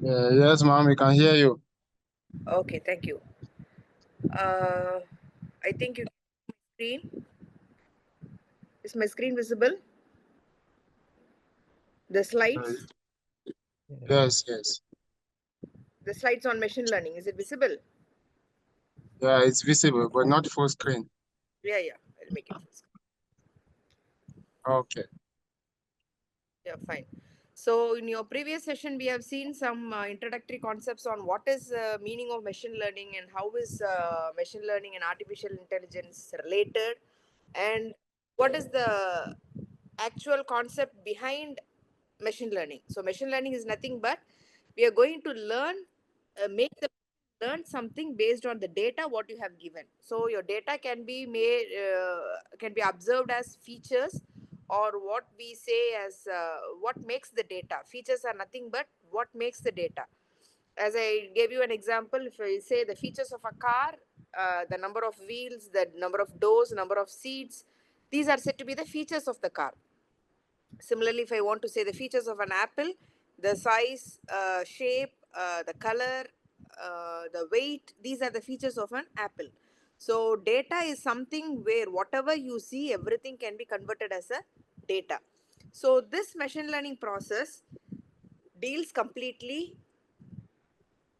Yes, ma'am, we can hear you. Okay, thank you. Uh, I think you screen. Is my screen visible? The Uh, slides, yes, yes. the slides on machine learning. Is it visible? Yeah, it's visible, but not full screen. Yeah, yeah. I'll make it full screen. Okay. Yeah, fine. So in your previous session, we have seen some introductory concepts on what is meaning of machine learning and how is machine learning and artificial intelligence related, and what is the actual concept behind machine learning. So machine learning is nothing but we are going to learn, make the learn something based on the data what you have given. So your data can be made, can be observed as features, or what we say as what makes the data. Features are nothing but what makes the data. As I gave you an example, if I say the features of a car, the number of wheels, the number of doors, number of seats, these are said to be the features of the car. Similarly, if I want to say the features of an apple, the size, shape, the color, the weight, these are the features of an apple. So data is something where whatever you see, everything can be converted as a data. So this machine learning process deals completely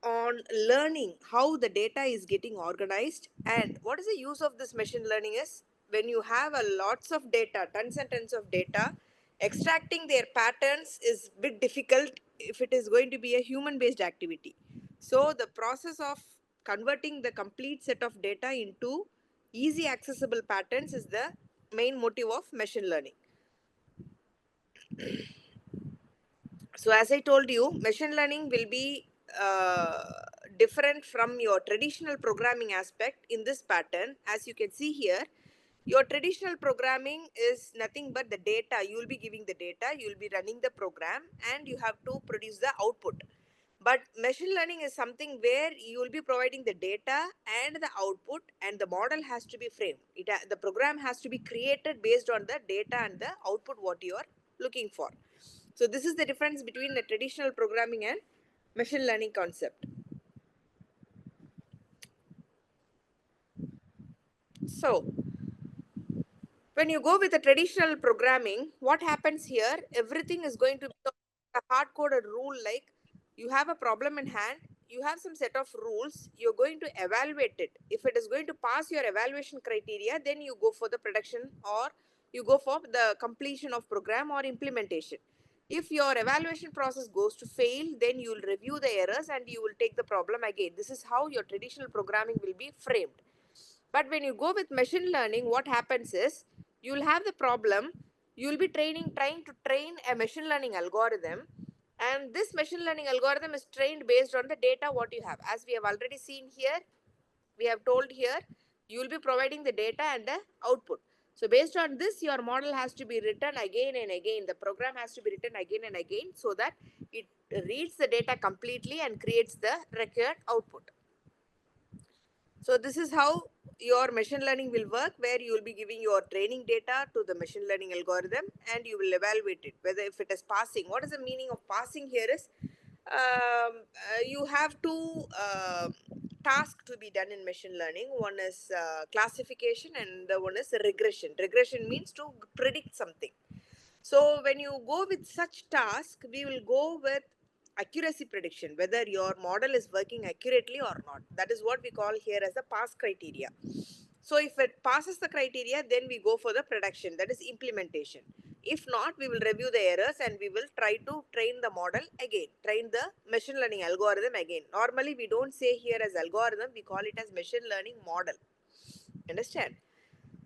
on learning how the data is getting organized. And what is the use of this machine learning is when you have a lots of data, tons and tons of data, extracting their patterns is a bit difficult if it is going to be a human based activity. So the process of converting the complete set of data into easy accessible patterns is the main motive of machine learning. So as I told you, machine learning will be different from your traditional programming aspect in this pattern. As you can see here, your traditional programming is nothing but the data. You will be giving the data, you will be running the program, and you have to produce the output. But machine learning is something where you will be providing the data and the output, and the model has to be framed. The program has to be created based on the data and the output what you are looking for. So this is the difference between the traditional programming and machine learning concept. So when you go with the traditional programming, what happens here? Everything is going to be a hard-coded rule. Like you have a problem in hand, you have some set of rules, you're going to evaluate it. If it is going to pass your evaluation criteria, then you go for the production, or you go for the completion of program or implementation. If your evaluation process goes to fail, then you will review the errors and you will take the problem again. This is how your traditional programming will be framed. But when you go with machine learning, what happens is you'll have the problem, you'll be trying to train a machine learning algorithm, and this machine learning algorithm is trained based on the data what you have. As we have already seen here, we have told here, you will be providing the data and the output. So based on this, your model has to be written again and again. The program has to be written again and again so that it reads the data completely and creates the required output. So this is how your machine learning will work, where you will be giving your training data to the machine learning algorithm and you will evaluate it, whether if it is passing. What is the meaning of passing here is you have two tasks to be done in machine learning. One is classification and the one is regression. Regression means to predict something. So when you go with such task, we will go with accuracy prediction, whether your model is working accurately or not. That is what we call here as the pass criteria. So if it passes the criteria, then we go for the production, that is implementation. If not, we will review the errors and we will try to train the model again, train the machine learning algorithm again. Normally, we don't say here as algorithm, we call it as machine learning model. Understand?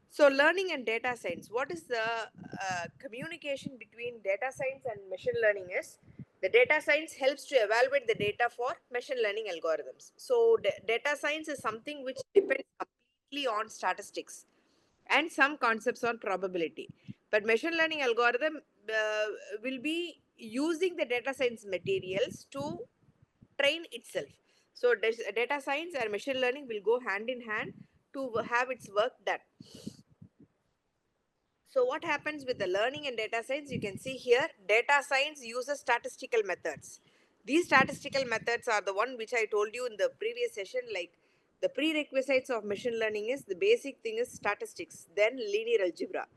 So learning and data science, what is the communication between data science and machine learning is, the data science helps to evaluate the data for machine learning algorithms. So data science is something which depends completely on statistics and some concepts on probability. But machine learning algorithm will be using the data science materials to train itself. So data science and machine learning will go hand in hand to have its work done. So what happens with the learning and data science? You can see here, data science uses statistical methods. These statistical methods are the one which I told you in the previous session. Like the prerequisites of machine learning is the basic thing is statistics, then linear algebra.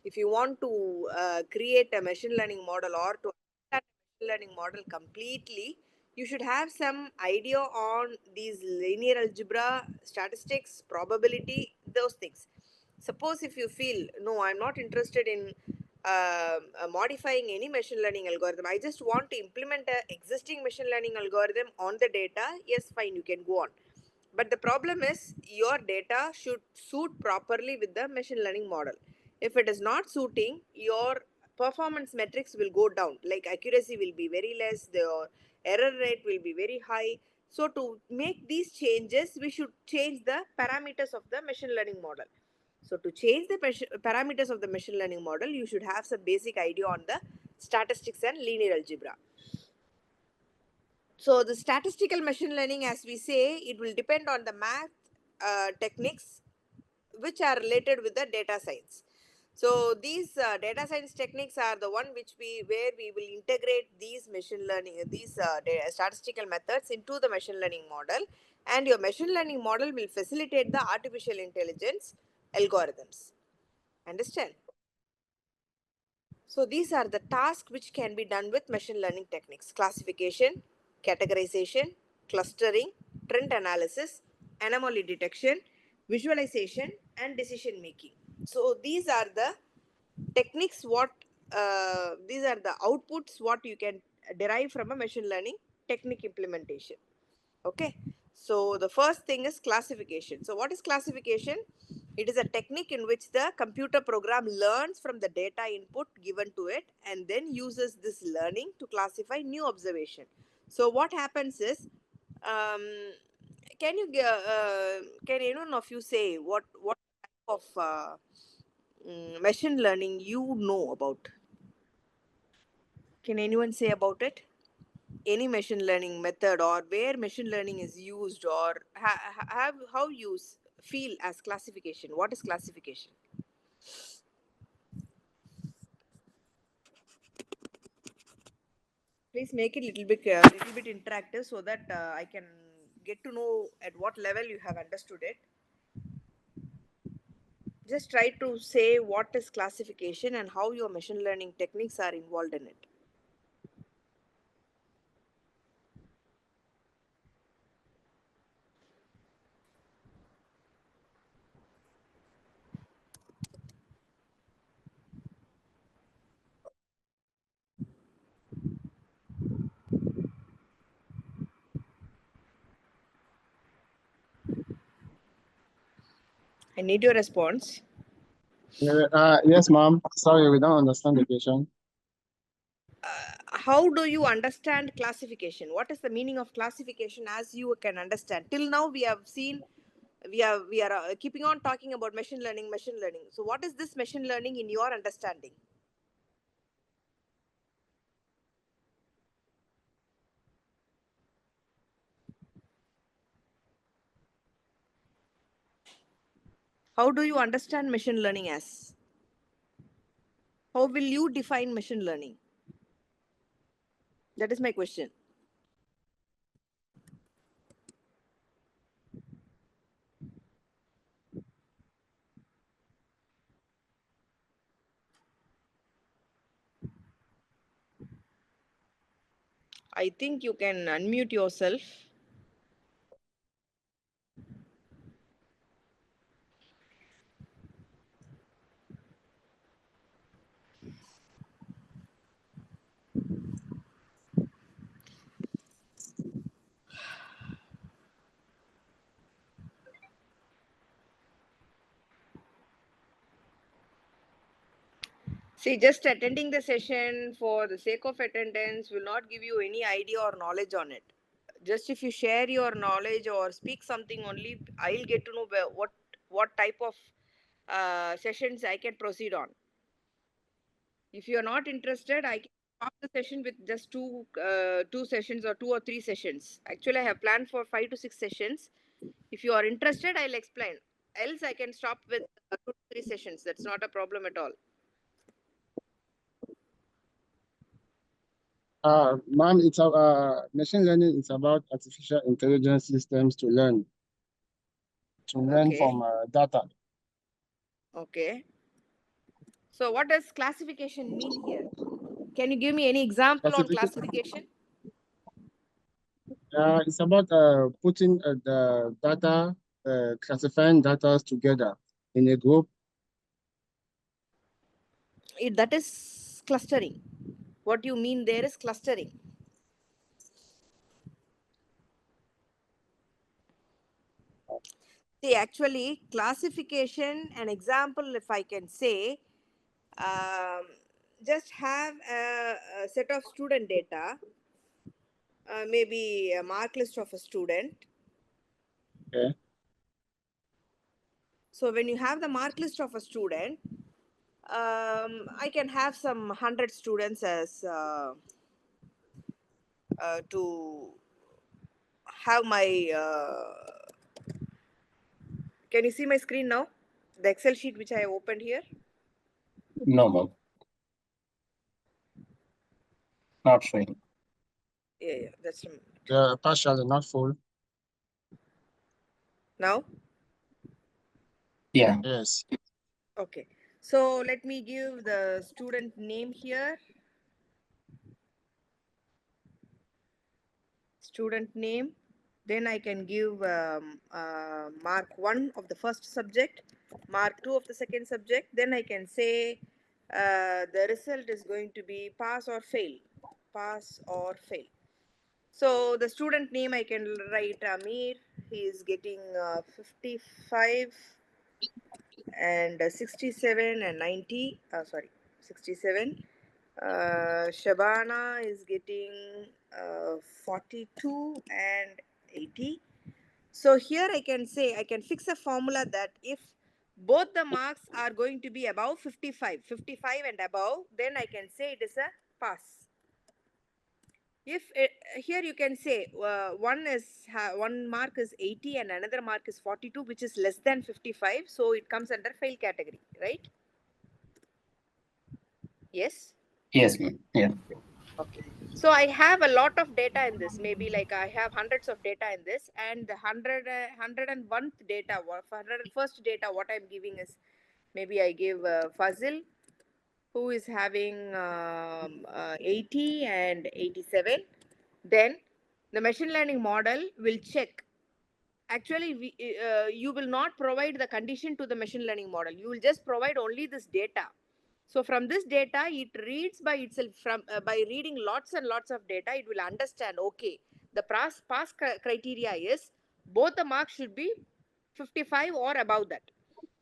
If you want to create a machine learning model or to understand a machine learning model completely, you should have some idea on these linear algebra, statistics, probability, those things. Suppose if you feel, no, I'm not interested in modifying any machine learning algorithm, I just want to implement a existing machine learning algorithm on the data, yes, fine, you can go on. But the problem is your data should suit properly with the machine learning model. If it is not suiting, your performance metrics will go down. Like accuracy will be very less, the error rate will be very high. So to make these changes, we should change the parameters of the machine learning model. So to change the parameters of the machine learning model, you should have some basic idea on the statistics and linear algebra. So the statistical machine learning, as we say, it will depend on the math techniques which are related with the data science. So these data science techniques are the one which where we will integrate these machine learning, these statistical methods into the machine learning model, and your machine learning model will facilitate the artificial intelligence algorithms. Understand? So these are the tasks which can be done with machine learning techniques: classification, categorization, clustering, trend analysis, anomaly detection, visualization, and decision making. So these are the techniques what these are the outputs what you can derive from a machine learning technique implementation. Okay, so the first thing is classification. So what is classification? It is a technique in which the computer program learns from the data input given to it and then uses this learning to classify new observation. So what happens is, um, can anyone of you say what type of machine learning you know about? Can anyone say about it? Any machine learning method or where machine learning is used, or have how you feel as classification? What is classification? Please make it little bit interactive so that I can get to know at what level you have understood it. Just try to say what is classification and how your machine learning techniques are involved in it. I need your response. Yes, ma'am. Sorry, we don't understand the question. How do you understand classification? What is the meaning of classification as you can understand? Till now we have seen, we are keeping on talking about machine learning. So what is this machine learning in your understanding? How do you understand machine learning as? How will you define machine learning? That is my question. I think you can unmute yourself. See, just attending the session for the sake of attendance will not give you any idea or knowledge on it. Just if you share your knowledge or speak something only, I'll get to know what type of sessions I can proceed on. If you are not interested, I can stop the session with just two sessions or 2 or 3 sessions. Actually, I have planned for 5 to 6 sessions. If you are interested, I'll explain. Else, I can stop with 2 to 3 sessions. That's not a problem at all. Ma'am, it's machine learning is about artificial intelligence systems to learn Okay. from data. Okay. So what does classification mean here? Can you give me any example on classification? It's about putting the data, classifying data together in a group. That is clustering. What you mean there is clustering. See, actually, classification, an example, if I can say, just have a set of student data, maybe a mark list of a student. Okay. So when you have the mark list of a student, I can have some 100 students as to have my. Can you see my screen now? The Excel sheet which I opened here. No, ma'am. Not showing. Yeah, that's Partially, not full. now. Yeah. Yes. Okay. So let me give the student name here. Student name. Then I can give mark 1 of the first subject, mark 2 of the second subject. Then I can say the result is going to be pass or fail. Pass or fail. So the student name I can write Amir. He is getting 55 and 67 and 90. Sorry, 67. Shabana is getting 42 and 80. So here I can say, I can fix a formula that if both the marks are going to be above 55 and above, then I can say it is a pass. If here you can say one mark is 80 and another mark is 42, which is less than 55, so it comes under fail category, right? Yes. Yes, ma'am. Yeah. Okay. So I have a lot of data in this. Maybe like I have hundreds of data in this, and the 101st data, 101st data, what I'm giving is maybe I give Fazil, who is having 80 and 87. Then the machine learning model will check. Actually, you will not provide the condition to the machine learning model. You will just provide only this data. So from this data, it reads by itself. From by reading lots and lots of data, it will understand. Okay, the pass criteria is both the marks should be 55 or above that.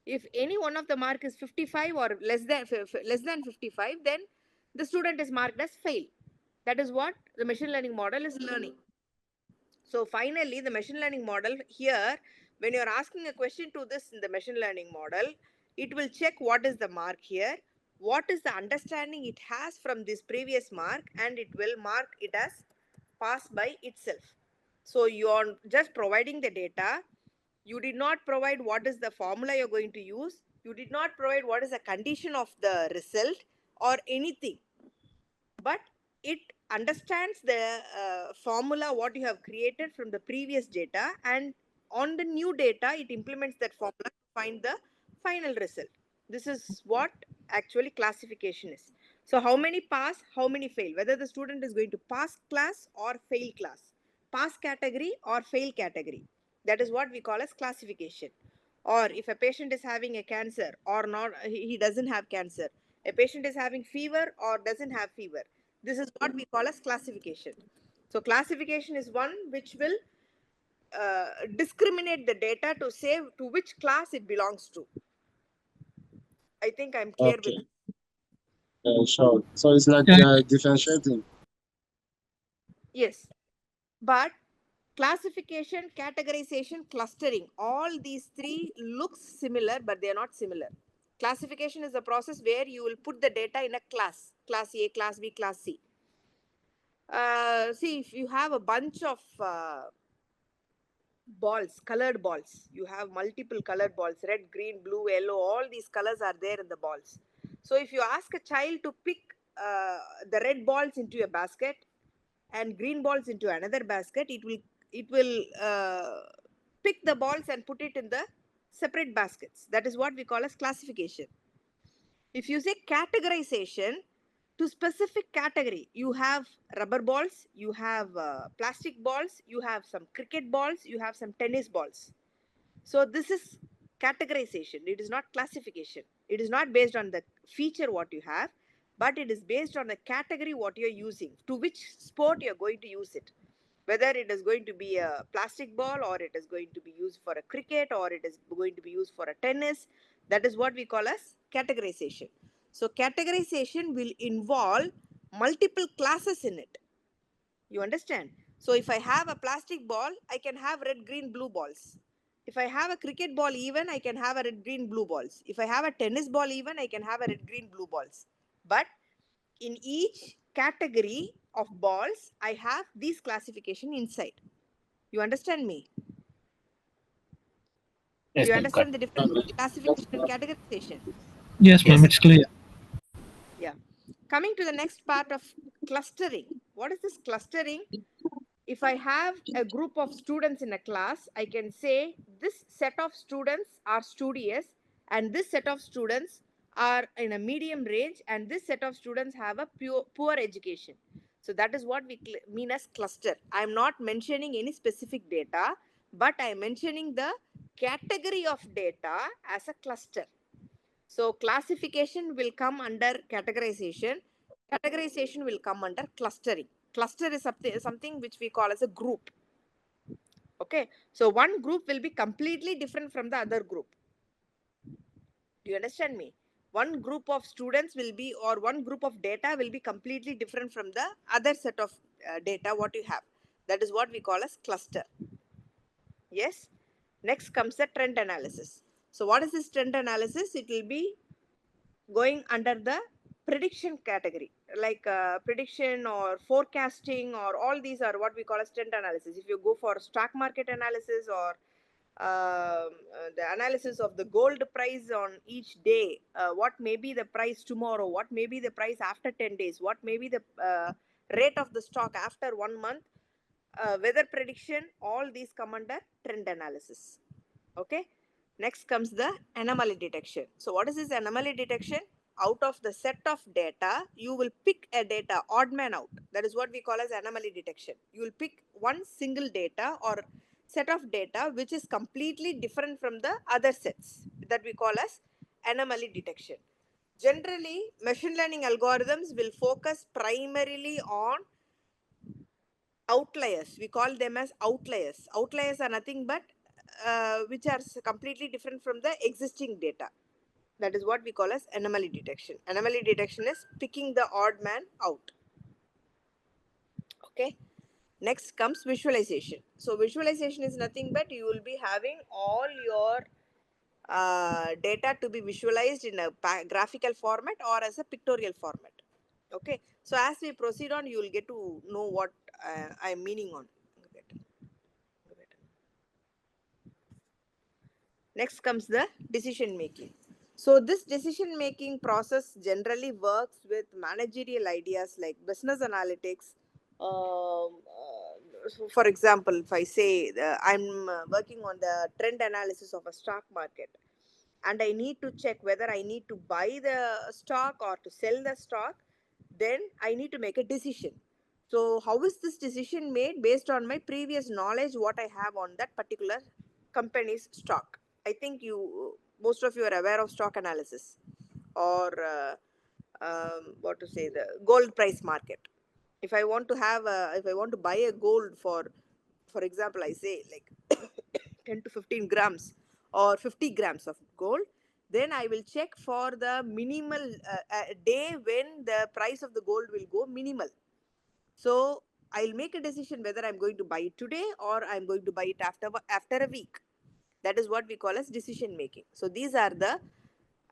If any one of the mark is 55 or less than 55, then the student is marked as fail. That is what the machine learning model is learning. So finally, the machine learning model here, when you're asking a question to this in the machine learning model, it will check what is the mark here, what is the understanding it has from this previous mark, and it will mark it as pass by itself. So you are just providing the data. You did not provide what is the formula you're going to use. You did not provide what is the condition of the result or anything, but it understands the formula what you have created from the previous data, and on the new data it implements that formula to find the final result. This is what actually classification is. So how many pass, how many fail, whether the student is going to pass class or fail class, pass category or fail category, that is what we call as classification. Or if a patient is having a cancer or not, he doesn't have cancer, a patient is having fever or doesn't have fever, this is what we call as classification. So classification is one which will discriminate the data to say to which class it belongs to. I think I'm clear Okay. with Sure. So it's like differentiating. Yes, but classification, categorization, clustering, all these three looks similar, but they are not similar. Classification is a process where you will put the data in a class A, class B, class C. See, if you have a bunch of balls, colored balls, you have multiple colored balls, red, green, blue, yellow, all these colors are there in the balls. So if you ask a child to pick the red balls into a basket, and green balls into another basket, it will pick the balls and put it in the separate baskets. That is what we call as classification. If you say categorization, to specific category, you have rubber balls, you have plastic balls, you have some cricket balls, you have some tennis balls. So this is categorization. It is not classification. It is not based on the feature what you have, but it is based on the category what you're using, to which sport you're going to use it. Whether it is going to be a plastic ball, or it is going to be used for a cricket, or it is going to be used for a tennis. That is what we call as categorization. So categorization will involve multiple classes in it. You understand? So if I have a plastic ball, I can have red, green, blue balls. If I have a cricket ball even, I can have a red, green, blue balls. If I have a tennis ball even, I can have a red, green, blue balls. But in each category of balls, I have these classification inside. You understand me? Yes, You ma'am. Got understand the difference between classification and categorization? Yes, ma'am, Yes. it's clear. Yeah. Coming to the next part of clustering. What is this clustering? If I have a group of students in a class, I can say this set of students are studious, and this set of students are in a medium range, and this set of students have a poor education. So that is what we mean as cluster. I am not mentioning any specific data, but I am mentioning the category of data as a cluster. So classification will come under categorization. Categorization will come under clustering. Cluster is something which we call as a group. Okay. So one group will be completely different from the other group. Do you understand me? One group of students will be, or one group of data will be completely different from the other set of data what you have. That is what we call as cluster. Yes. Next comes the trend analysis. So what is this trend analysis? It will be going under the prediction category, like prediction or forecasting, or all these are what we call as trend analysis. If you go for stock market analysis, or the analysis of the gold price on each day, what may be the price tomorrow, what may be the price after 10 days, what may be the rate of the stock after 1 month, weather prediction, all these come under trend analysis. Okay. Next comes the anomaly detection. So what is this anomaly detection? Out of the set of data, you will pick a data, odd man out. That is what we call as anomaly detection. You will pick one single data or set of data which is completely different from the other sets, that we call as anomaly detection. Generally, machine learning algorithms will focus primarily on outliers. We call them as outliers. Outliers are nothing but which are completely different from the existing data. That is what we call as anomaly detection. Anomaly detection is picking the odd man out. Okay. Next comes visualization. So visualization is nothing but you will be having all your data to be visualized in a graphical format or as a pictorial format. Okay. So as we proceed on, you will get to know what I am meaning on. Next comes the decision making. So this decision making process generally works with managerial ideas like business analytics. So for example, if I say I'm working on the trend analysis of a stock market, and I need to check whether I need to buy the stock or to sell the stock, then I need to make a decision. So how is this decision made? Based on my previous knowledge, what I have on that particular company's stock. I think most of you are aware of stock analysis, or what to say, the gold price market. If I want to if I want to buy a gold for example, I say like 10 to 15 grams or 50 grams of gold, then I will check for the minimal day when the price of the gold will go minimal. So I'll make a decision whether I'm going to buy it today or I'm going to buy it after a week. That is what we call as decision making. So these are the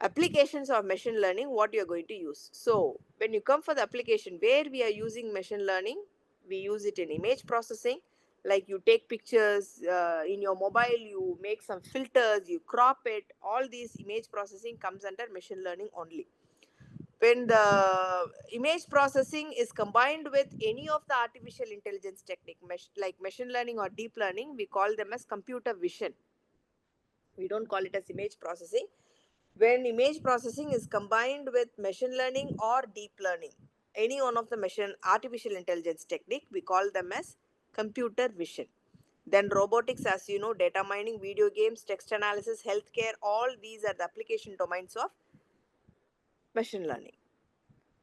applications of machine learning, what you're going to use. So when you come for the application where we are using machine learning, we use it in image processing. Like you take pictures in your mobile, you make some filters, you crop it. All these image processing comes under machine learning only. when the image processing is combined with any of the artificial intelligence technique, like machine learning or deep learning, we call them as computer vision. We don't call it as image processing. When image processing is combined with machine learning or deep learning, any one of the artificial intelligence technique, we call them as computer vision. Then robotics, as you know, data mining, video games, text analysis, healthcare, all these are the application domains of machine learning.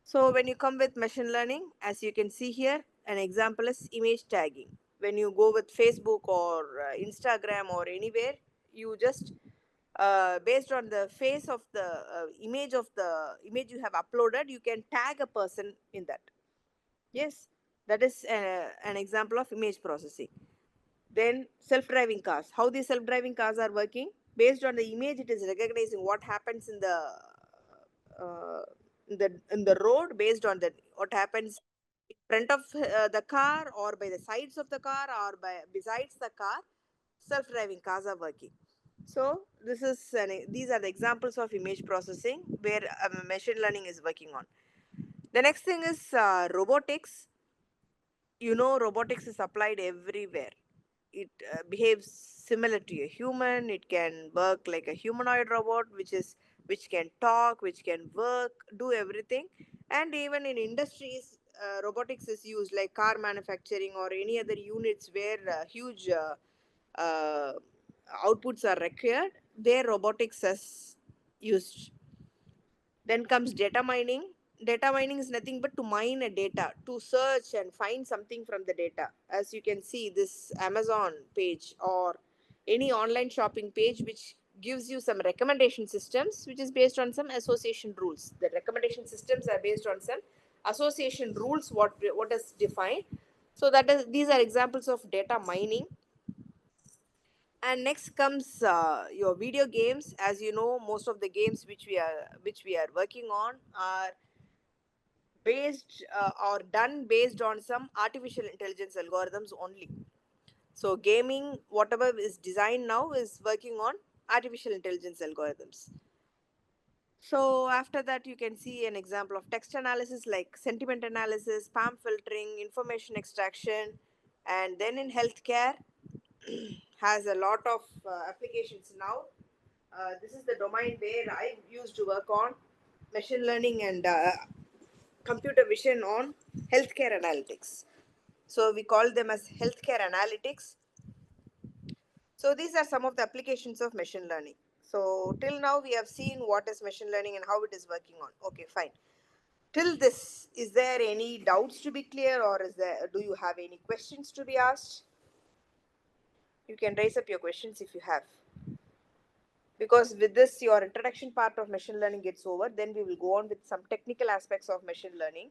So when you come with machine learning, as you can see here, an example is image tagging. When you go with Facebook or Instagram or anywhere, you just based on the face of the image you have uploaded, you can tag a person in that. Yes, that is an example of image processing. Then self-driving cars. How these self-driving cars are working? Based on the image, it is recognizing what happens in uh, the road, based on what happens in front of the car, or by the sides of the car, or besides the car. Self-driving cars are working. So these are the examples of image processing where machine learning is working on. The next thing is robotics. You know, robotics is applied everywhere. It behaves similar to a human. It can work like a humanoid robot, which can talk, which can work, do everything. And even in industries, robotics is used, like car manufacturing or any other units where huge uh, outputs are required. There robotics is used. Then comes data mining. Data mining is nothing but to mine a data, to search and find something from the data. As you can see, this Amazon page or any online shopping page, which gives you some recommendation systems, which is based on some association rules. The recommendation systems are based on some association rules, what is defined. So these are examples of data mining. And next comes your video games. As you know, most of the games which we are working on are based or done based on some artificial intelligence algorithms only. So gaming, whatever is designed now, is working on artificial intelligence algorithms. So after that, you can see an example of text analysis, like sentiment analysis, spam filtering, information extraction. And then in healthcare, has a lot of applications now. This is the domain where I used to work on machine learning and computer vision on healthcare analytics. So we call them as healthcare analytics. So these are some of the applications of machine learning. So till now we have seen what is machine learning and how it is working on. Okay, fine. Till this, is there any doubts to be clear, or do you have any questions to be asked? You can raise up your questions if you have. Because with this, your introduction part of machine learning gets over, then we will go on with some technical aspects of machine learning.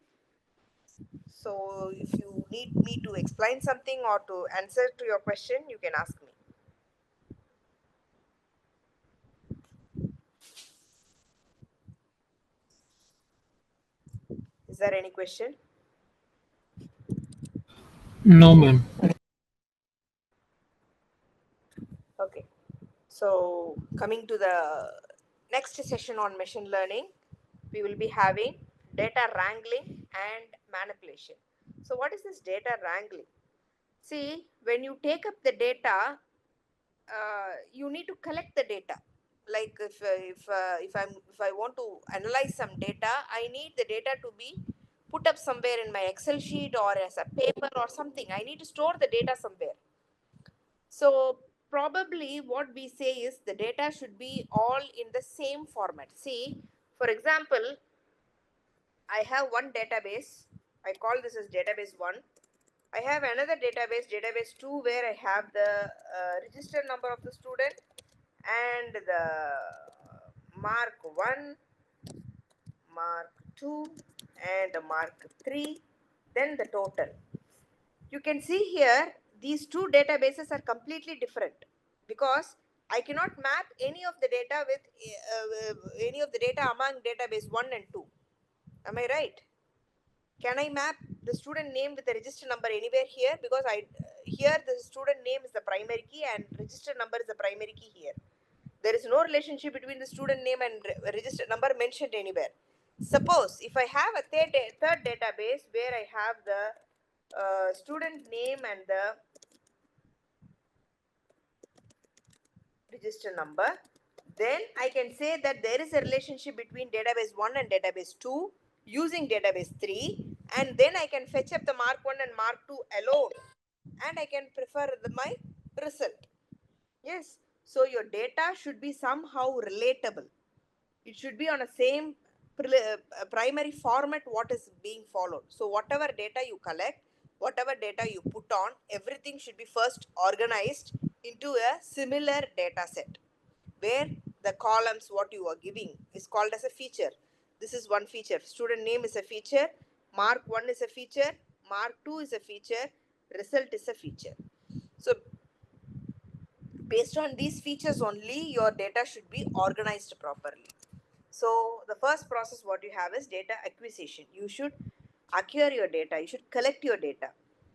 So if you need me to explain something or to answer to your question, you can ask me. Is there any question? No, ma'am. Okay. So coming to the next session on machine learning, we will be having data wrangling and manipulation. So what is this data wrangling? See, when you take up the data, you need to collect the data. Like if I want to analyze some data, I need the data to be put up somewhere in my Excel sheet or as a paper or something. I need to store the data somewhere. So probably what we say is the data should be all in the same format. See, for example, I have one database. I call this as database 1. I have another database 2, where I have the register number of the student and the mark 1, mark 2, and mark 3, then the total. You can see here, these two databases are completely different, because I cannot map any of the data with any of the data among database 1 and 2. Am I right? Can I map the student name with the register number anywhere here? Because here the student name is the primary key and register number is the primary key here. There is no relationship between the student name and register number mentioned anywhere. Suppose if I have a third database where I have the student name and the register number, then I can say that there is a relationship between database 1 and database 2 using database 3, and then I can fetch up the mark 1 and mark 2 alone, and I can prefer my result. Yes, so your data should be somehow relatable. It should be on a same primary format what is being followed. So whatever data you collect, whatever data you put on, everything should be first organized into a similar data set where the columns what you are giving is called as a feature. This is one feature. Student name is a feature, mark 1 is a feature, mark 2 is a feature, result is a feature. So based on these features only, your data should be organized properly. So the first process what you have is data acquisition. You should acquire your data. You should collect your data.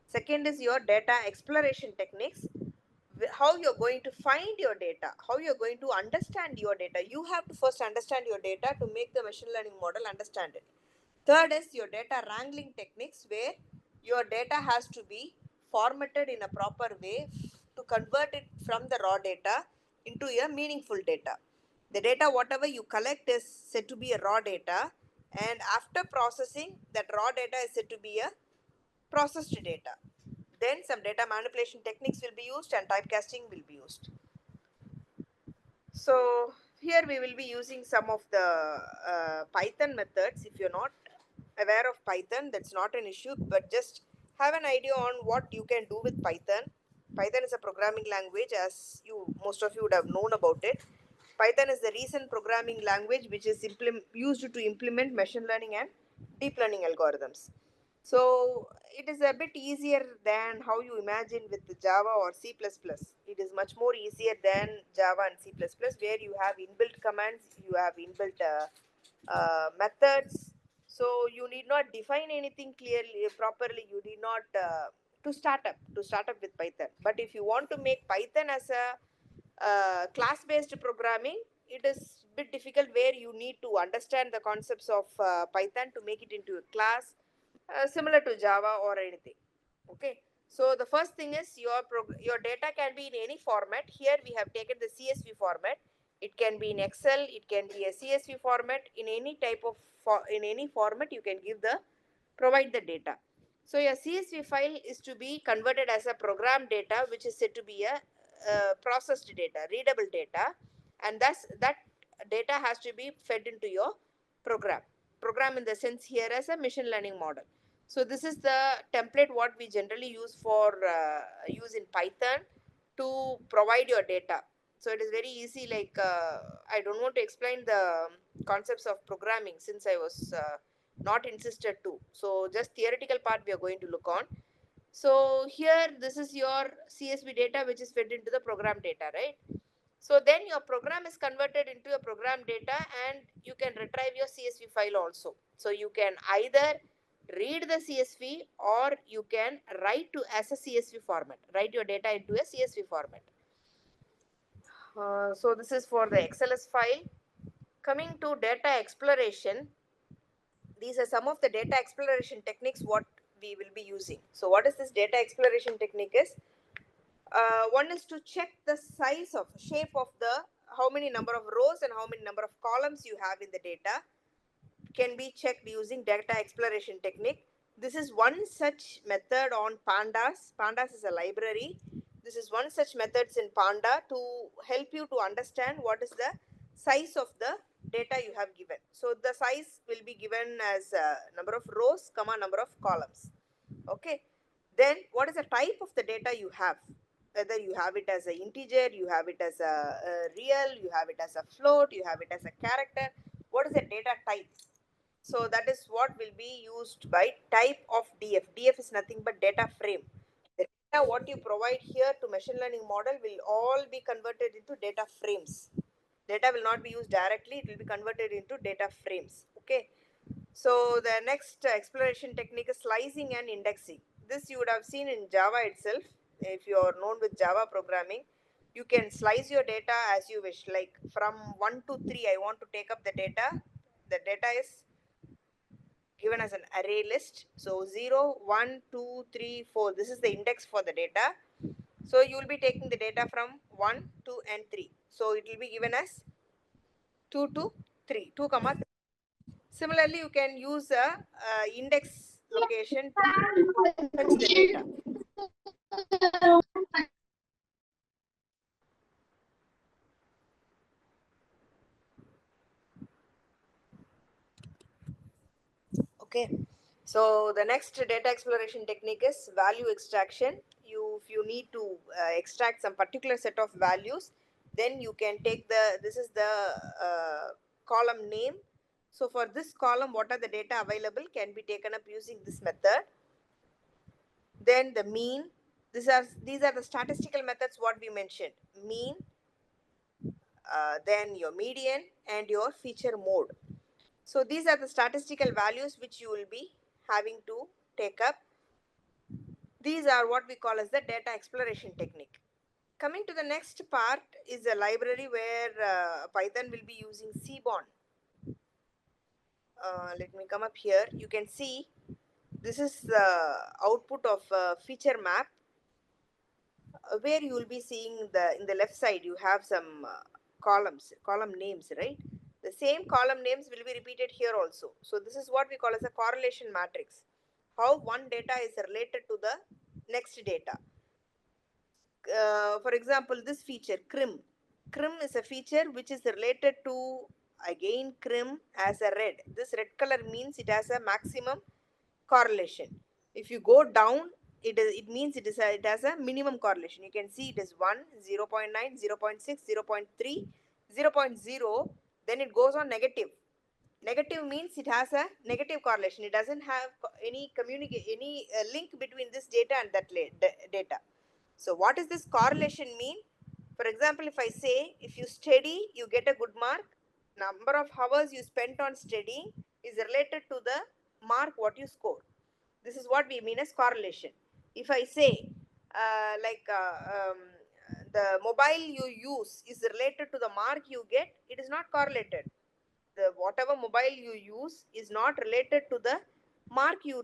Second is your data exploration techniques. How you're going to find your data, how you're going to understand your data. You have to first understand your data to make the machine learning model understand it. Third is your data wrangling techniques, where your data has to be formatted in a proper way to convert it from the raw data into a meaningful data. The data, whatever you collect, is said to be a raw data, and after processing, that raw data is said to be a processed data. Then some data manipulation techniques will be used and typecasting will be used. So here we will be using some of the Python methods. If you're not aware of Python, that's not an issue, but just have an idea on what you can do with Python. Python is a programming language, as most of you would have known about it. Python is the recent programming language which is used to implement machine learning and deep learning algorithms. So it is a bit easier than how you imagine with Java or C++. It is much more easier than Java and C++, where you have inbuilt commands, you have inbuilt methods. So you need not define anything clearly, properly. You need not to start up with Python. But if you want to make Python as a class-based programming, it is a bit difficult, where you need to understand the concepts of Python to make it into a class similar to Java or anything. Okay. So the first thing is your data can be in any format. Here we have taken the CSV format. It can be in Excel. It can be a CSV format. In any type of in any format, you can provide the data. So your CSV file is to be converted as a program data, which is said to be a processed data, readable data, and thus that data has to be fed into your program. Program in the sense here as a machine learning model. So this is the template what we generally use use in Python to provide your data. So it is very easy. Like I don't want to explain the concepts of programming, since I was not insisted to. So just theoretical part we are going to look on. So here this is your CSV data which is fed into the program data, right? So then your program is converted into a program data, and you can retrieve your CSV file also. So you can either read the CSV, or you can write to as a CSV format, write your data into a CSV format. So this is for the XLS file. Coming to data exploration, these are some of the data exploration techniques what we will be using. So what is this data exploration technique is? One is to check the size of shape of the how many number of rows and how many number of columns you have in the data can be checked using data exploration technique. This is one such method on pandas. Pandas is a library. This is one such methods in Panda to help you to understand what is the size of the data you have given. So the size will be given as number of rows, comma number of columns. Okay. Then what is the type of the data you have? Whether you have it as an integer, you have it as a real, you have it as a float, you have it as a character. What is the data type? So that is what will be used by type of DF. DF is nothing but data frame. The data what you provide here to machine learning model will all be converted into data frames. Data will not be used directly, it will be converted into data frames. Okay. So the next exploration technique is slicing and indexing. This you would have seen in Java itself. If you are known with Java programming, you can slice your data as you wish. Like from 1 to 3, I want to take up the data. The data is given as an array list. So 0, 1, 2, 3, 4. This is the index for the data. So you will be taking the data from 1, 2, and 3. So it will be given as 2 to 3, 2 comma 3. Similarly, you can use a index location to fetch the data. Okay. So the next data exploration technique is value extraction. If you need to extract some particular set of values, then you can take this is the column name. So for this column, what are the data available can be taken up using this method. Then the mean. These are the statistical methods what we mentioned. Mean, then your median and your feature mode. So these are the statistical values which you will be having to take up. These are what we call as the data exploration technique. Coming to the next part is a library where Python will be using Seaborn. Let me come up here. You can see this is the output of feature map where you will be seeing in the left side you have some column names, right? The same column names will be repeated here also. So this is what we call as a correlation matrix. How one data is related to the next data. For example, this feature crim. Crim is a feature which is related to again crim as a red. This red color means it has a maximum correlation. If you go down, it means it has a minimum correlation. You can see it is 1, 0 0.9, 0 0.6, 0 0.3, 0 0.0. Then it goes on negative. Negative means it has a negative correlation. It doesn't have any link between this data and that data. So what does this correlation mean? For example, if I say if you study, you get a good mark. Number of hours you spent on studying is related to the mark what you score. This is what we mean as correlation. If I say the mobile you use is related to the mark you get, it is not correlated. Whatever mobile you use is not related to the mark you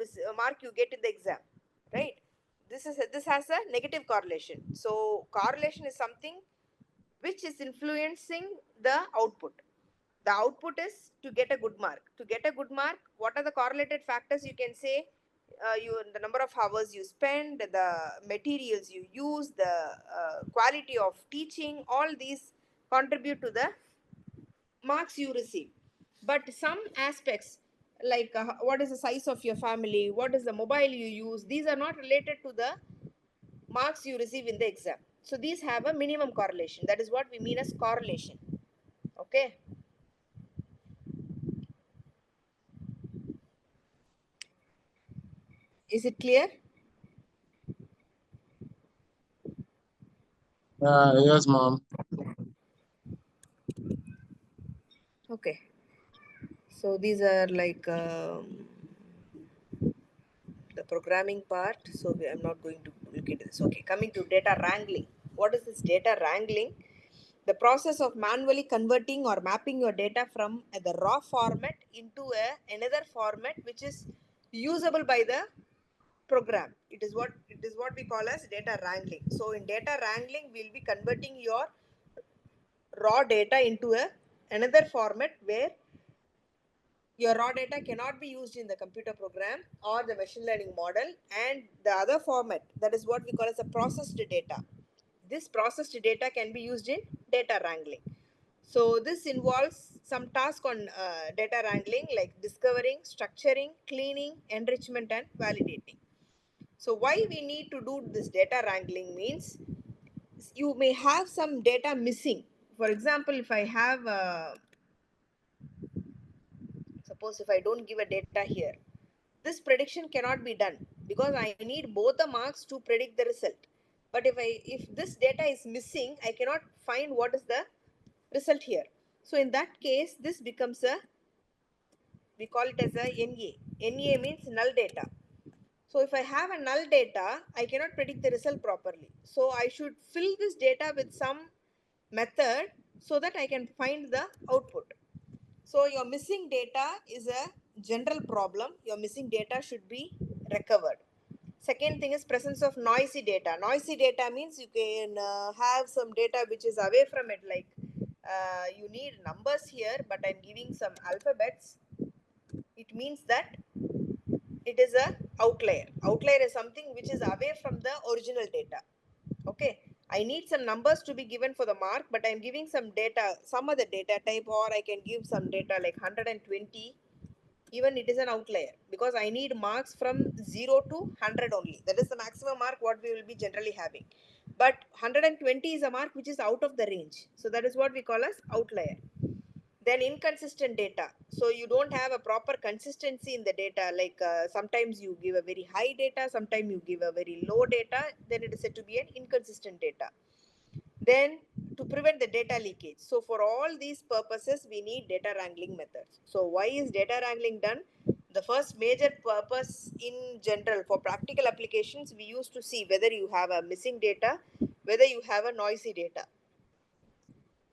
get in the exam, right? This has a negative correlation. So correlation is something which is influencing the output. The output is to get a good mark. To get a good mark, what are the correlated factors? You can say the number of hours you spend, the materials you use, the quality of teaching. All these contribute to the marks you receive. But some aspects like what is the size of your family, what is the mobile you use, these are not related to the marks you receive in the exam. So these have a minimum correlation. That is what we mean as correlation. Okay. Is it clear? Yes, ma'am. Okay. So these are like the programming part. So I'm not going to look into this. Okay. Coming to data wrangling. What is this data wrangling? The process of manually converting or mapping your data from the raw format into another format which is usable by the program. It is what we call as data wrangling. So in data wrangling, we'll be converting your raw data into another format where your raw data cannot be used in the computer program or the machine learning model, and the other format, that is what we call as a processed data. This processed data can be used in data wrangling. So this involves some task on data wrangling like discovering, structuring, cleaning, enrichment, and validating. So why we need to do this data wrangling means you may have some data missing. For example, if I have, suppose if I don't give a data here, this prediction cannot be done because I need both the marks to predict the result. But if this data is missing, I cannot find what is the result here. So in that case, this becomes we call it as a NA. NA means null data. So if I have a null data, I cannot predict the result properly. So I should fill this data with some method so that I can find the output. So your missing data is a general problem, your missing data should be recovered. Second thing is presence of noisy data. Noisy data means you can have some data which is away from it, like you need numbers here, but I'm giving some alphabets. It means that it is a outlier. Outlier is something which is away from the original data. Okay, I need some numbers to be given for the mark, but I'm giving some data, some other data type, or I can give some data like 120. Even it is an outlier because I need marks from 0 to 100 only. That is the maximum mark what we will be generally having. But 120 is a mark which is out of the range. So that is what we call as outlier. Then inconsistent data. So you don't have a proper consistency in the data. Like sometimes you give a very high data, sometimes you give a very low data. Then it is said to be an inconsistent data. Then to prevent the data leakage. So for all these purposes, we need data wrangling methods. So why is data wrangling done? The first major purpose in general for practical applications, we used to see whether you have a missing data, whether you have a noisy data.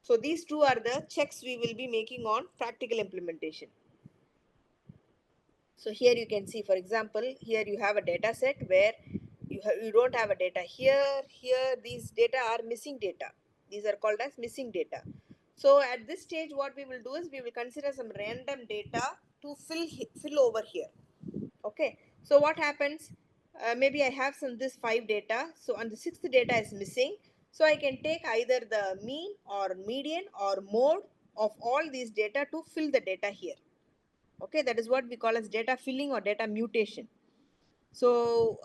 So these two are the checks we will be making on practical implementation. So here you can see, for example, here you have a data set where you don't have a data here. These data are missing data. These are called as missing data. So at this stage, what we will do is we will consider some random data to fill over here. Okay. So what happens? Maybe I have this 5 data. So and the 6th data is missing. So I can take either the mean or median or mode of all these data to fill the data here. Okay, that is what we call as data filling or data mutation. So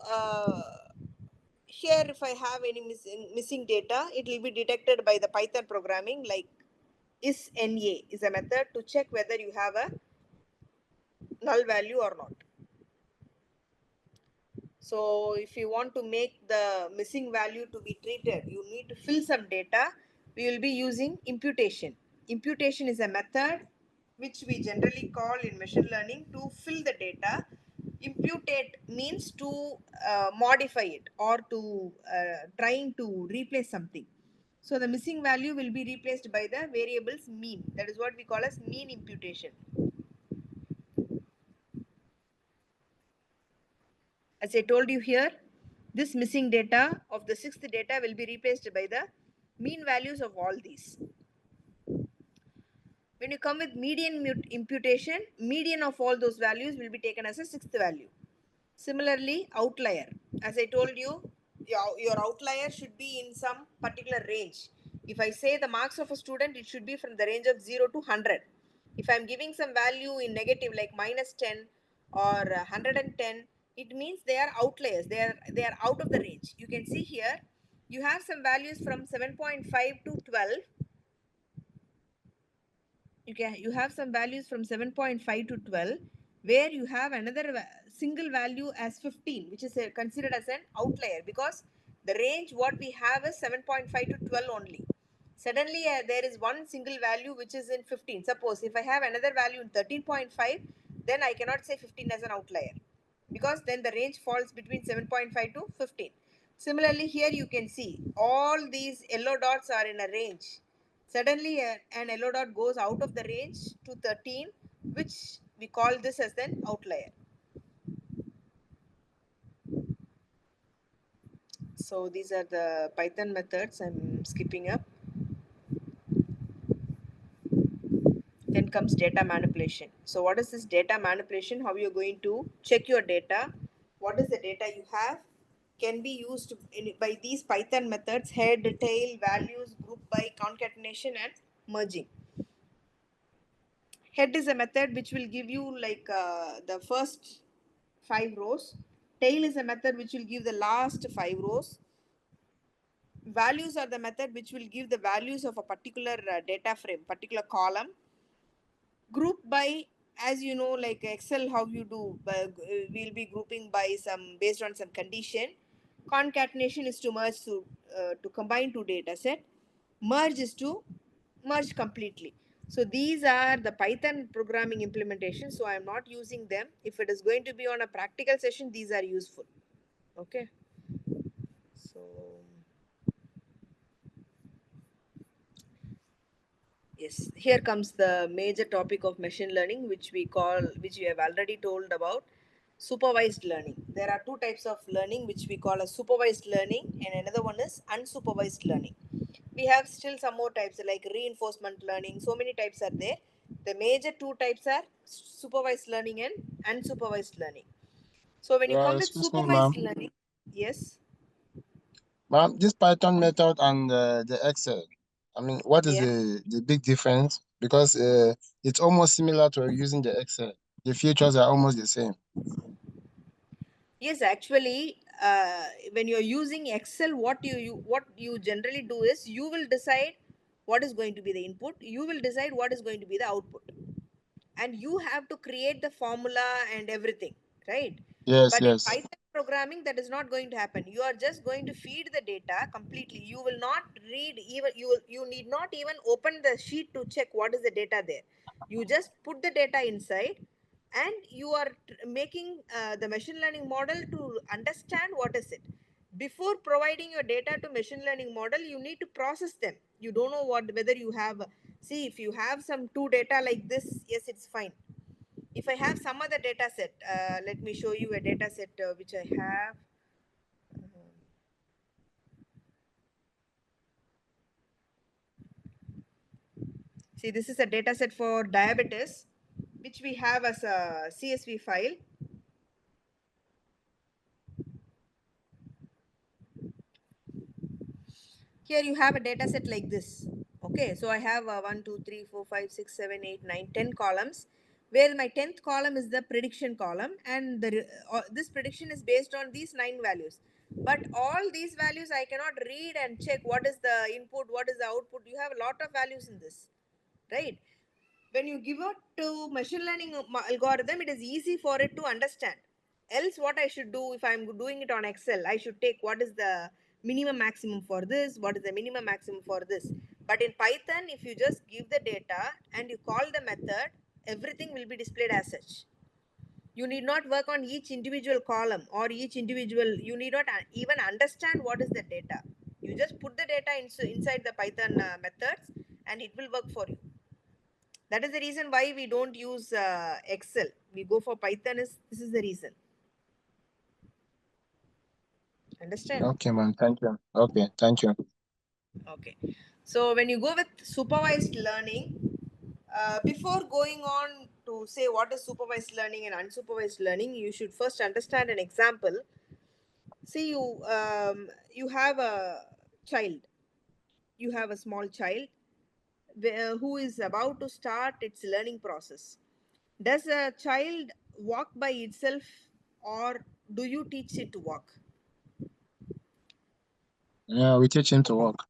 here if I have any missing data, it will be detected by the Python programming, like isNA is a method to check whether you have a null value or not. So if you want to make the missing value to be treated, you need to fill some data. We will be using imputation. Imputation is a method which we generally call in machine learning to fill the data. Imputate means to modify it or to trying to replace something. So the missing value will be replaced by the variable's mean. That is what we call as mean imputation. As I told you here, this missing data of the 6th data will be replaced by the mean values of all these. When you come with median imputation, median of all those values will be taken as a 6th value. Similarly, outlier. As I told you, your outlier should be in some particular range. If I say the marks of a student, it should be from the range of 0 to 100. If I'm giving some value in negative like -10 or 110, it means they are outliers. They are out of the range. You can see here, you have some values from 7.5 to 12. You have some values from 7.5 to 12, where you have another single value as 15, which is considered as an outlier, because the range what we have is 7.5 to 12 only. Suddenly there is one single value which is in 15. Suppose if I have another value in 13.5, then I cannot say 15 as an outlier, because then the range falls between 7.5 to 15. Similarly, here you can see all these yellow dots are in a range. Suddenly an yellow dot goes out of the range to 13, which we call this as an outlier. So these are the Python methods. I'm skipping up. Then comes data manipulation. So what is this data manipulation? How you're going to check your data? What is the data you have? Can be used by these Python methods: head, tail, values, group by, concatenation, and merging. Head is a method which will give you like the first 5 rows. Tail is a method which will give the last 5 rows. Values are the method which will give the values of a particular data frame, particular column. Group by, as you know, like Excel, how you do, we'll be grouping by some based on some condition. Concatenation is to merge to combine two data set. Merge is to merge completely. So these are the Python programming implementation. So I am not using them. If it is going to be on a practical session, these are useful. Okay. So Yes, here comes the major topic of machine learning, which we have already told about, supervised learning. There are two types of learning, which we call as supervised learning, and another one is unsupervised learning. We have still some more types like reinforcement learning. So many types are there. The major two types are supervised learning and unsupervised learning. So when you come with Excuse me, ma'am. supervised learning, yes, Ma'am, this Python method and the Excel, I mean, what is yeah. the big difference? Because it's almost similar to using the Excel. The features are almost the same. Yes, actually, when you're using Excel, what you generally do is you will decide what is going to be the input. You will decide what is going to be the output, and you have to create the formula and everything, right? Yes, But in yes. Python programming, that is not going to happen. You are just going to feed the data completely. You will not read even you need not even open the sheet to check what is the data there. You just put the data inside, and you are making the machine learning model to understand what is it. Before providing your data to machine learning model, you need to process them. You don't know whether you have, see, if you have some two data like this, yes, it's fine. If I have some other data set, let me show you a data set which I have. See, this is a data set for diabetes, which we have as a CSV file. Here you have a data set like this. Okay, so I have 1, 2, 3, 4, 5, 6, 7, 8, 9, 10 columns, where my 10th column is the prediction column, and this prediction is based on these 9 values. But all these values I cannot read and check what is the input, what is the output. You have a lot of values in this, right? When you give it to machine learning algorithm, it is easy for it to understand. Else what I should do, if I'm doing it on Excel, I should take what is the minimum maximum for this, what is the minimum maximum for this. But in Python, if you just give the data and you call the method, everything will be displayed as such. You need not work on each individual column or each individual, you need not even understand what is the data. You just put the data inside the Python methods, and it will work for you. That is the reason why we don't use Excel. We go for Python. This is the reason. Understand? Okay, ma'am. Thank you. Okay, thank you. Okay. So when you go with supervised learning, before going on to say what is supervised learning and unsupervised learning, you should first understand an example. See, you have a child. You have a small child who is about to start its learning process. Does a child walk by itself, or do you teach it to walk? Yeah, we teach him to walk.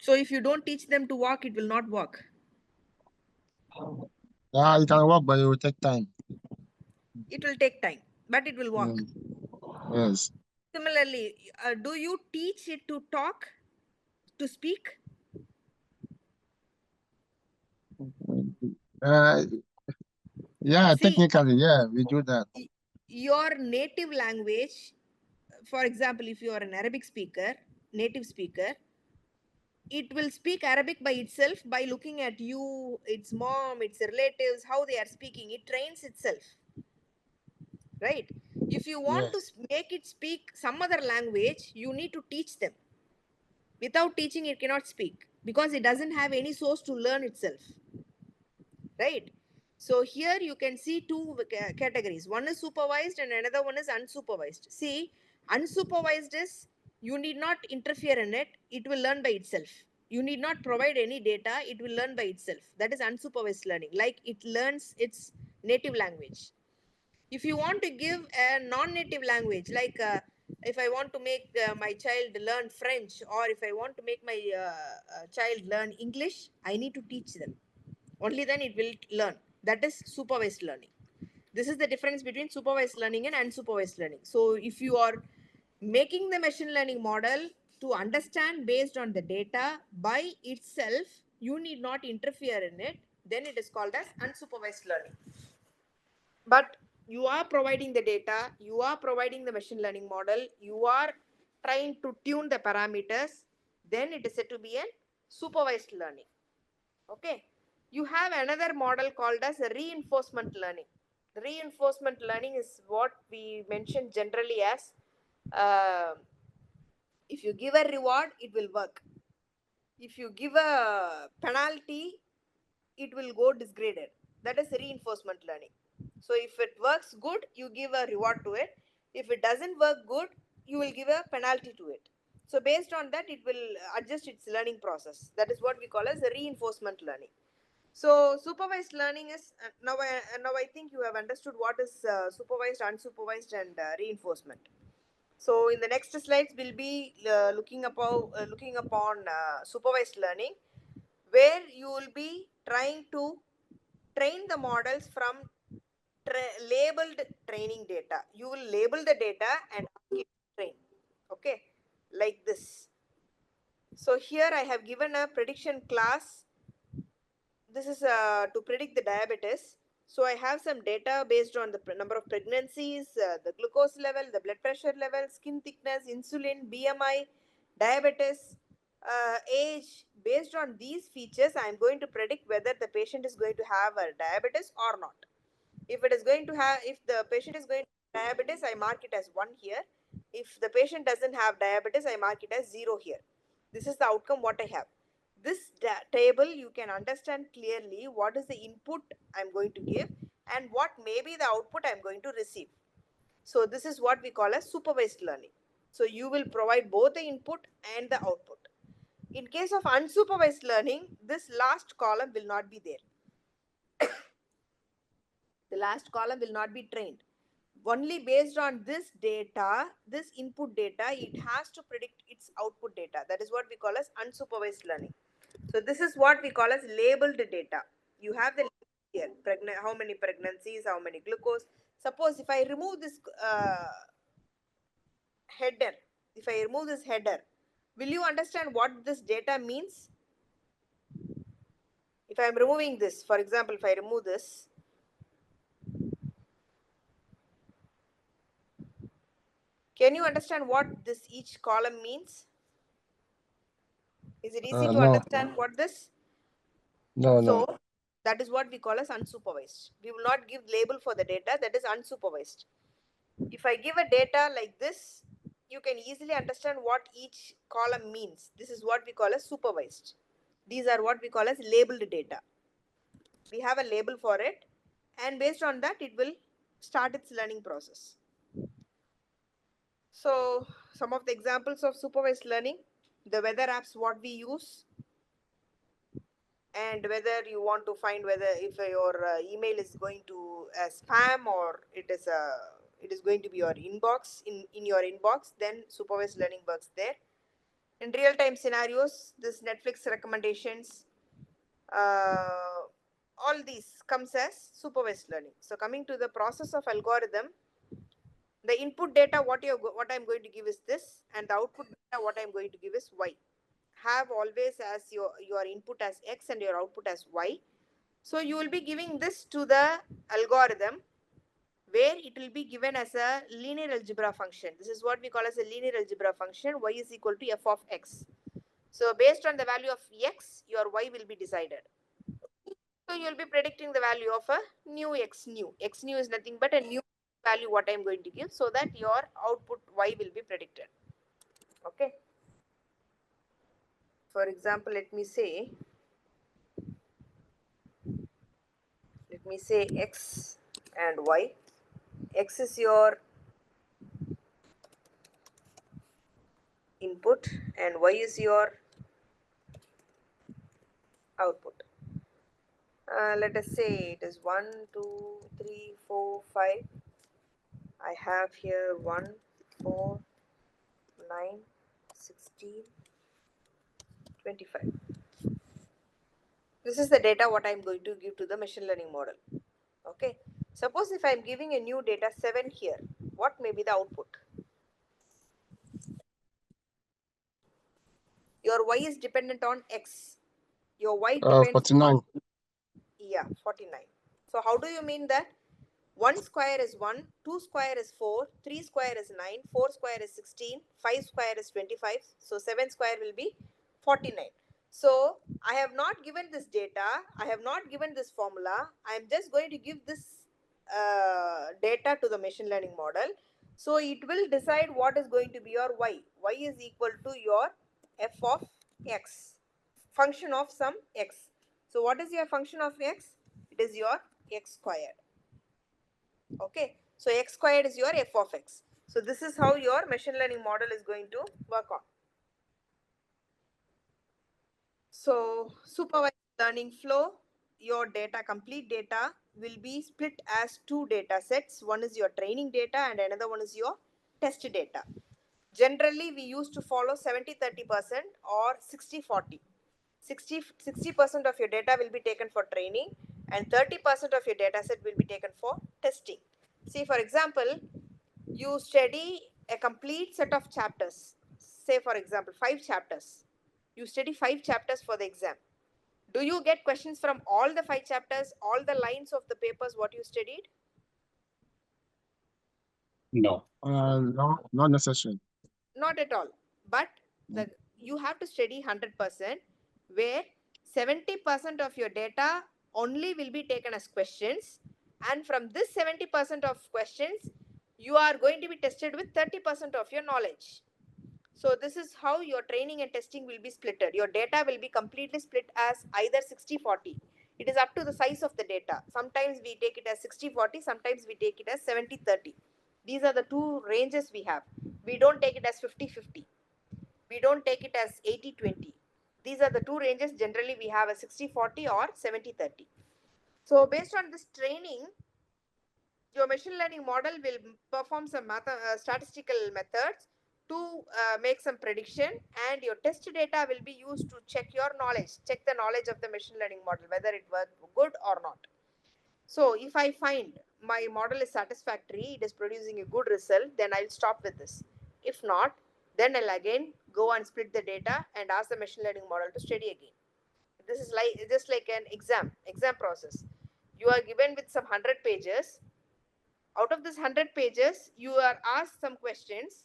So if you don't teach them to walk, it will not walk. Yeah, he can walk, but it will take time. It will take time, but it will walk. Mm, yes. Similarly, do you teach it to talk, to speak? Uh, yeah, See, technically, yeah, we do that. your native language, for example, if you are an Arabic speaker, native speaker, it will speak Arabic by itself by looking at you, its mom, its relatives, how they are speaking. It trains itself, right? If you want to Yes. make it speak some other language, you need to teach them. Without teaching, it cannot speak because it doesn't have any source to learn itself, right? So here you can see two categories. One is supervised and another one is unsupervised. See, unsupervised is you need not interfere in it, it will learn by itself. You need not provide any data, it will learn by itself. That is unsupervised learning, like it learns its native language. If you want to give a non-native language, like if I want to make my child learn French, or if I want to make my child learn English, I need to teach them. Only then it will learn. That is supervised learning. This is the difference between supervised learning and unsupervised learning. So if you are making the machine learning model to understand based on the data by itself, you need not interfere in it, then it is called as unsupervised learning. But you are providing the data, you are providing the machine learning model, you are trying to tune the parameters, then it is said to be a supervised learning. Okay. You have another model called as reinforcement learning. Reinforcement learning is what we mention generally as uh, if you give a reward, it will work. If you give a penalty, it will go disgraded. That is reinforcement learning. So if it works good, you give a reward to it. If it doesn't work good, you will give a penalty to it. So based on that, it will adjust its learning process. That is what we call as reinforcement learning. So supervised learning is now I think you have understood what is supervised, unsupervised, and reinforcement. So in the next slides, we'll be looking upon supervised learning, where you will be trying to train the models from labeled training data. You will label the data and train. Okay, like this. So here I have given a prediction class. This is to predict the diabetes. So I have some data based on the number of pregnancies, the glucose level, the blood pressure level, skin thickness, insulin, BMI, diabetes, age. Based on these features, I am going to predict whether the patient is going to have a diabetes or not. If the patient is going to have diabetes, I mark it as 1 here. If the patient doesn't have diabetes, I mark it as 0 here. This is the outcome what I have. This table, you can understand clearly what is the input I'm going to give and what may be the output I'm going to receive. So this is what we call as supervised learning. So you will provide both the input and the output. In case of unsupervised learning, this last column will not be there. The last column will not be trained. Only based on this data, this input data, it has to predict its output data. That is what we call as unsupervised learning. So this is what we call as labeled data. You have the here, how many pregnancies, how many glucose. Suppose if I remove this header, will you understand what this data means? If I am removing this, for example, if I remove this, can you understand what this each column means? Is it easy to No. understand what this? No. So that is what we call as unsupervised. We will not give label for the data, that is unsupervised. If I give a data like this, you can easily understand what each column means. This is what we call as supervised. These are what we call as labeled data. We have a label for it, and based on that, it will start its learning process. So some of the examples of supervised learning, the weather apps what we use, and whether you want to find whether if your email is going to spam or it is going to be your inbox in your inbox, then supervised learning works there. In real time scenarios, this Netflix recommendations, all these comes as supervised learning. So coming to the process of algorithm, the input data what I'm going to give is this, and the output data what I'm going to give is y. Have always as your input as x and your output as y. So you will be giving this to the algorithm, where it will be given as a linear algebra function. This is what we call as a linear algebra function. Y is equal to f of x. So based on the value of x, your y will be decided. So you will be predicting the value of a new x new. X new is nothing but a new value what I am going to give, so that your output y will be predicted. Okay. For example, let me say x and y. X is your input and y is your output. Let us say it is 1, 2, 3, 4, 5. I have here 1, 4, 9, 16, 25. This is the data what I am going to give to the machine learning model. Okay. Suppose if I am giving a new data 7 here, what may be the output? Your y is dependent on x. Your y depends 49. on 49. So how do you mean that? 1 square is 1, 2 square is 4, 3 square is 9, 4 square is 16, 5 square is 25. So 7 square will be 49. So I have not given this data. I have not given this formula. I am just going to give this data to the machine learning model. So it will decide what is going to be your y. Y is equal to your f of x, function of some x. So what is your function of x? It is your x squared. Okay. So x squared is your f of x. So this is how your machine learning model is going to work on. So supervised learning flow, your data, complete data will be split as two data sets. One is your training data and another one is your test data. Generally, we used to follow 70-30% or 60-40. 60% of your data will be taken for training and 30% of your data set will be taken for testing. See, for example, you study a complete set of chapters. Say, for example, 5 chapters. You study 5 chapters for the exam. Do you get questions from all the 5 chapters, all the lines of the papers what you studied? No. No, not necessary. Not at all. But you have to study 100%, where 70% of your data only will be taken as questions. And from this 70% of questions, you are going to be tested with 30% of your knowledge. So this is how your training and testing will be splitted. Your data will be completely split as either 60-40. It is up to the size of the data. Sometimes we take it as 60-40, sometimes we take it as 70-30. These are the two ranges we have. We don't take it as 50-50. We don't take it as 80-20. These are the two ranges. Generally, we have a 60-40 or 70-30. So based on this training, your machine learning model will perform some statistical methods to make some prediction, and your test data will be used to check your knowledge, check the knowledge of the machine learning model, whether it worked good or not. So if I find my model is satisfactory, it is producing a good result, then I'll stop with this. If not, then I'll again go and split the data and ask the machine learning model to study again. This is like just like an exam process. You are given with some 100 pages. Out of this 100 pages, you are asked some questions.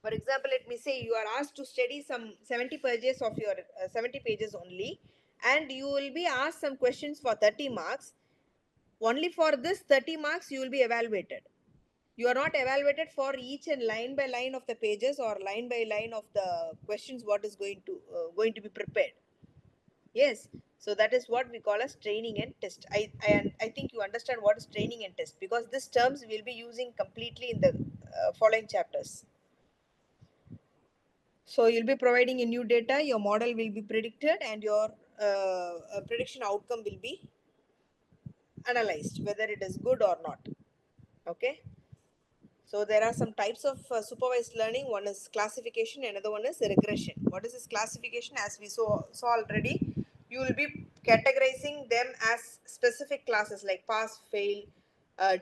For example, let me say you are asked to study some 70 pages of your 70 pages only, and you will be asked some questions for 30 marks. Only for this 30 marks you will be evaluated. You are not evaluated for each and line by line of the pages or line by line of the questions what is going to be prepared. Yes, so that is what we call as training and test. I think you understand what is training and test, because these terms we will be using completely in the following chapters. So you'll be providing a new data, your model will be predicted, and your prediction outcome will be analyzed, whether it is good or not. Okay. So there are some types of supervised learning. One is classification, another one is regression. What is this classification? As we saw already, you will be categorizing them as specific classes like pass, fail,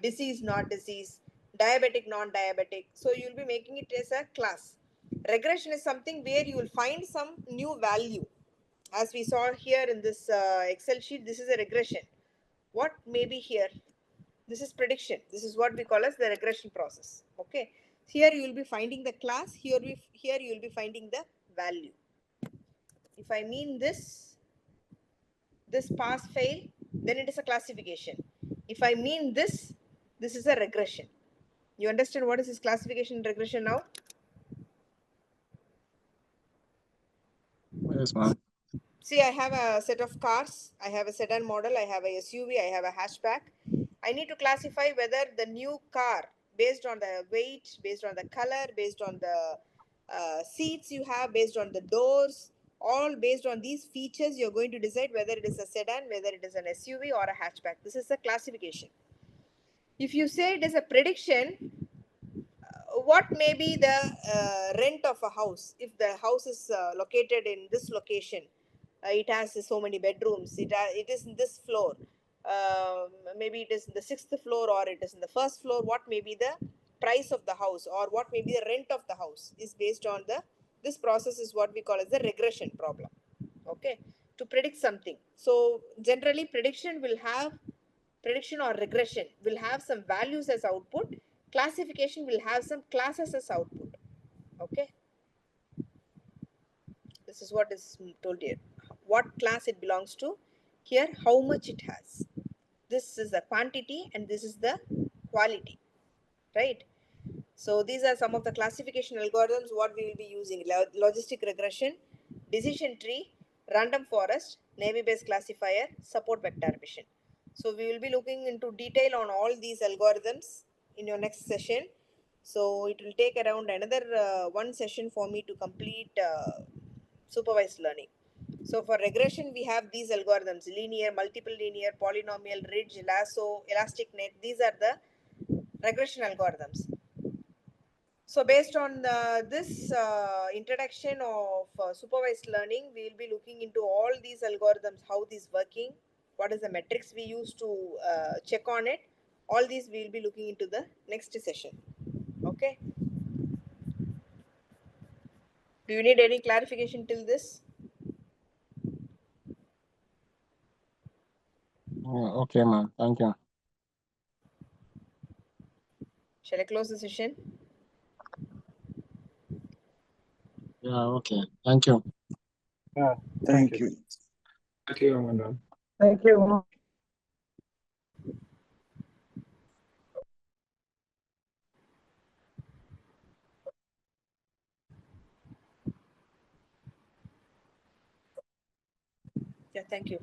disease, not disease, diabetic, non-diabetic. So you will be making it as a class. Regression is something where you will find some new value. As we saw here in this Excel sheet, this is a regression. What may be here? This is prediction. This is what we call as the regression process. Okay. Here you will be finding the class. Here you will be finding the value. If I mean this pass fail, then it is a classification. If I mean this is a regression. You understand what is this classification and regression now? Yes, ma'am. See, I have a set of cars. I have a sedan model. I have a SUV. I have a hatchback. I need to classify whether the new car, based on the weight, based on the color, based on the seats you have, based on the doors, all based on these features, you're going to decide whether it is a sedan, whether it is an SUV or a hatchback. This is the classification. If you say it is a prediction, what may be the rent of a house? If the house is located in this location, it has so many bedrooms, it is in this floor, maybe it is in the 6th floor or it is in the 1st floor, what may be the price of the house or what may be the rent of the house is based on this process is what we call as the regression problem. Okay, to predict something. So generally prediction or regression will have some values as output. Classification will have some classes as output. Okay, this This is what is told here. What class it belongs to. Here, how much it has. This is the quantity and this is the quality, right? So these are some of the classification algorithms what we will be using. Logistic regression, decision tree, random forest, naive Bayes classifier, support vector vision. So we will be looking into detail on all these algorithms in your next session. So it will take around another one session for me to complete supervised learning. So for regression, we have these algorithms: linear, multiple linear, polynomial, ridge, lasso, elastic net. These are the regression algorithms. So based on this introduction of supervised learning, we will be looking into all these algorithms, how these working, what is the metrics we use to check on it. All these we will be looking into the next session. Okay. Do you need any clarification till this? Okay, ma'am. Thank you. Shall I close the session? Yeah, okay. Thank you. Yeah, Thank you. thank you, madam. Thank you. Yeah, thank you.